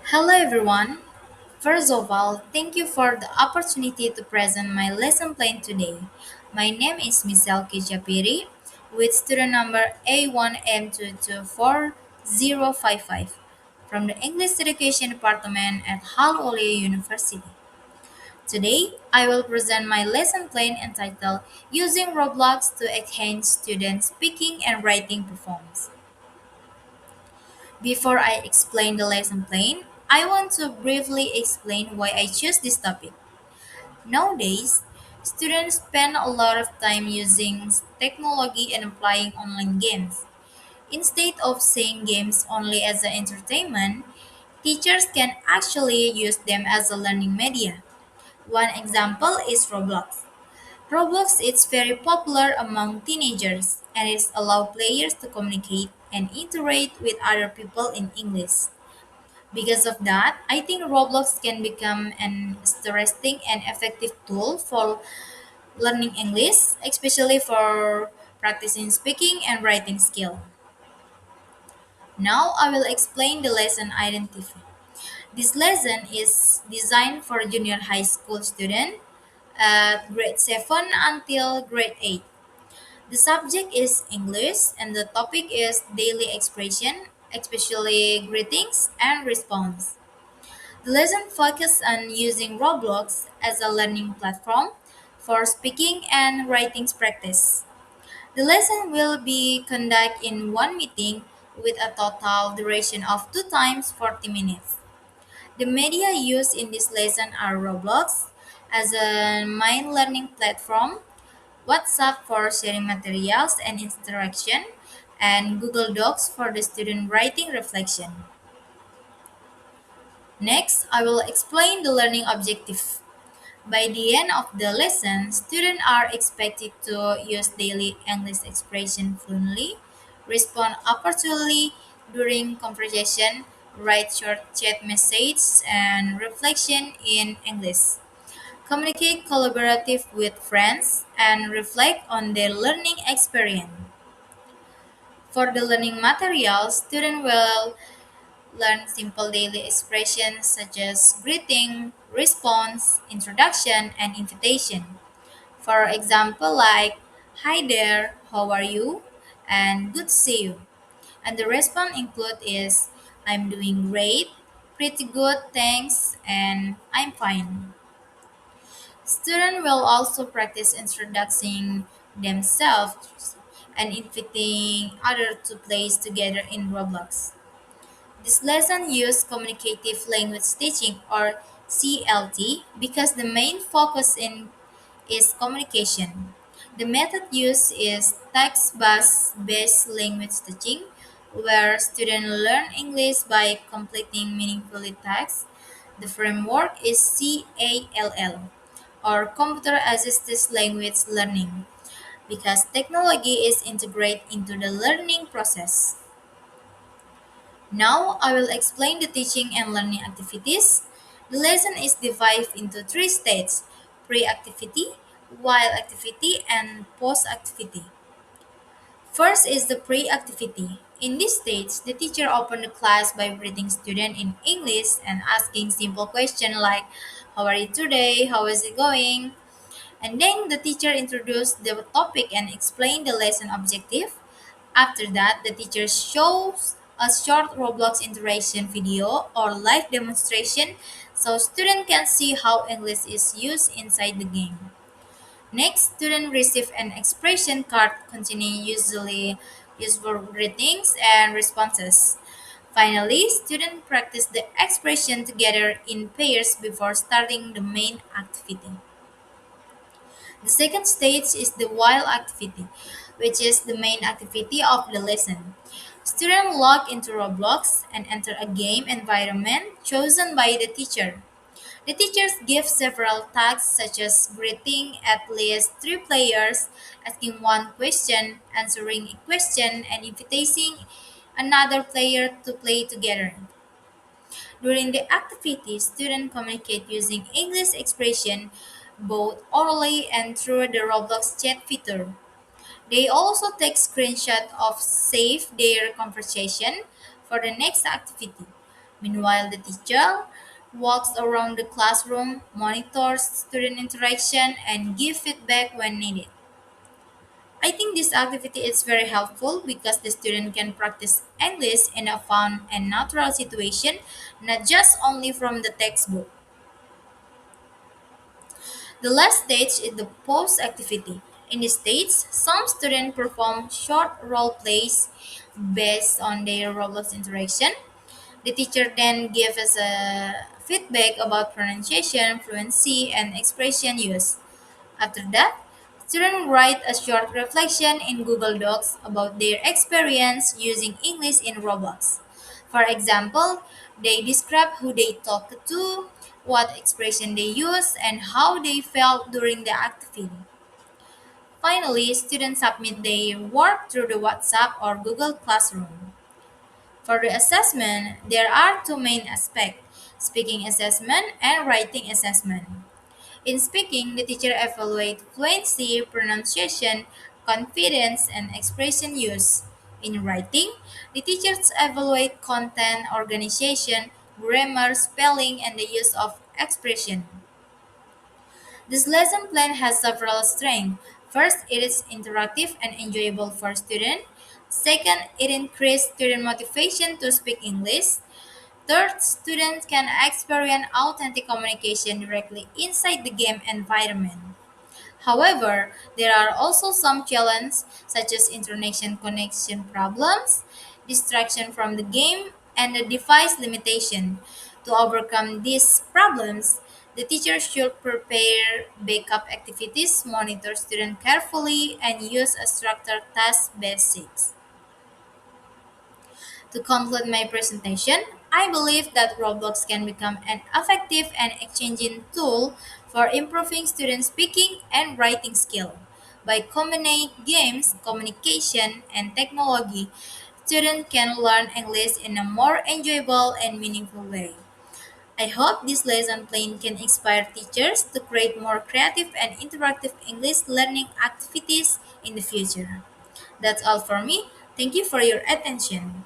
Hello everyone. First of all, thank you for the opportunity to present my lesson plan today. My name is Miss Elke Japiri with student number A1M224055 from the English Education Department at Halle University. Today, I will present my lesson plan entitled Using Roblox to Enhance Student Speaking and Writing Performance. Before I explain the lesson plan, I want to briefly explain why I chose this topic. Nowadays, students spend a lot of time using technology and playing online games. Instead of seeing games only as an entertainment, teachers can actually use them as a learning media. One example is Roblox. Roblox is very popular among teenagers and it allows players to communicate and interact with other people in English. Because of that, I think Roblox can become an interesting and effective tool for learning English, especially for practicing speaking and writing skill. Now I will explain the lesson identity. This lesson is designed for junior high school student at grade 7 until grade 8. The subject is English and the topic is daily expression, especially greetings and response. The lesson focuses on using Roblox as a learning platform for speaking and writing practice. The lesson will be conducted in one meeting with a total duration of 2 times 40 minutes. The media used in this lesson are Roblox as a mind learning platform, WhatsApp for sharing materials and interaction, and Google Docs for the student writing reflection. Next, I will explain the learning objective. By the end of the lesson, students are expected to use daily English expression fluently, respond opportunely during conversation, write short chat messages and reflection in English, communicate collaborative with friends, and reflect on their learning experience. For the learning materials, students will learn simple daily expressions such as greeting, response, introduction, and invitation. For example, like "Hi there, how are you?" and "Good to see you." And the response include is "I'm doing great," "Pretty good, thanks," and "I'm fine." Students will also practice introducing themselves and inviting others to play together in Roblox. This lesson uses communicative language teaching or CLT because the main focus in is communication. The method used is text-based language teaching, where students learn English by completing meaningfully text. The framework is CALL, or Computer Assisted Language Learning, because technology is integrated into the learning process. Now I will explain the teaching and learning activities. The lesson is divided into three stages: pre-activity, while activity, and post-activity. First is the pre-activity. In this stage, the teacher opens the class by greeting students in English and asking simple questions like, "How are you today? How is it going?" And then the teacher introduces the topic and explains the lesson objective. After that, the teacher shows a short Roblox interaction video or live demonstration so students can see how English is used inside the game. Next, students receive an expression card containing usually useful greetings and responses. Finally, students practice the expression together in pairs before starting the main activity. The second stage is the while activity, which is the main activity of the lesson. Students log into Roblox and enter a game environment chosen by the teacher. The teachers give several tasks such as greeting at least three players, asking one question, answering a question, and inviting another player to play together. During the activity, students communicate using English expression both orally and through the Roblox chat feature. They also take screenshot of save their conversation for the next activity. Meanwhile, the teacher walks around the classroom, monitors student interaction, and gives feedback when needed. I think this activity is very helpful because the student can practice English in a fun and natural situation, not just only from the textbook. The last stage is the post activity. In this stage, some students perform short role plays based on their Roblox interaction. The teacher then gives us a feedback about pronunciation, fluency, and expression use. After that, students write a short reflection in Google Docs about their experience using English in Roblox. For example, they describe who they talked to, what expression they used, and how they felt during the activity. Finally, students submit their work through the WhatsApp or Google Classroom. For the assessment, there are two main aspects: speaking assessment and writing assessment. In speaking, the teacher evaluates fluency, pronunciation, confidence, and expression use. In writing, the teachers evaluate content, organization, grammar, spelling, and the use of expression. This lesson plan has several strengths. First, it is interactive and enjoyable for students. Second, it increases student motivation to speak English. Third, students can experience authentic communication directly inside the game environment. However, there are also some challenges such as internet connection problems, distraction from the game, and the device limitation. To overcome these problems, the teacher should prepare backup activities, monitor students carefully, and use a structured task basics. To conclude my presentation, I believe that Roblox can become an effective and exchanging tool for improving student speaking and writing skill. By combining games, communication, and technology, students can learn English in a more enjoyable and meaningful way. I hope this lesson plan can inspire teachers to create more creative and interactive English learning activities in the future. That's all for me. Thank you for your attention.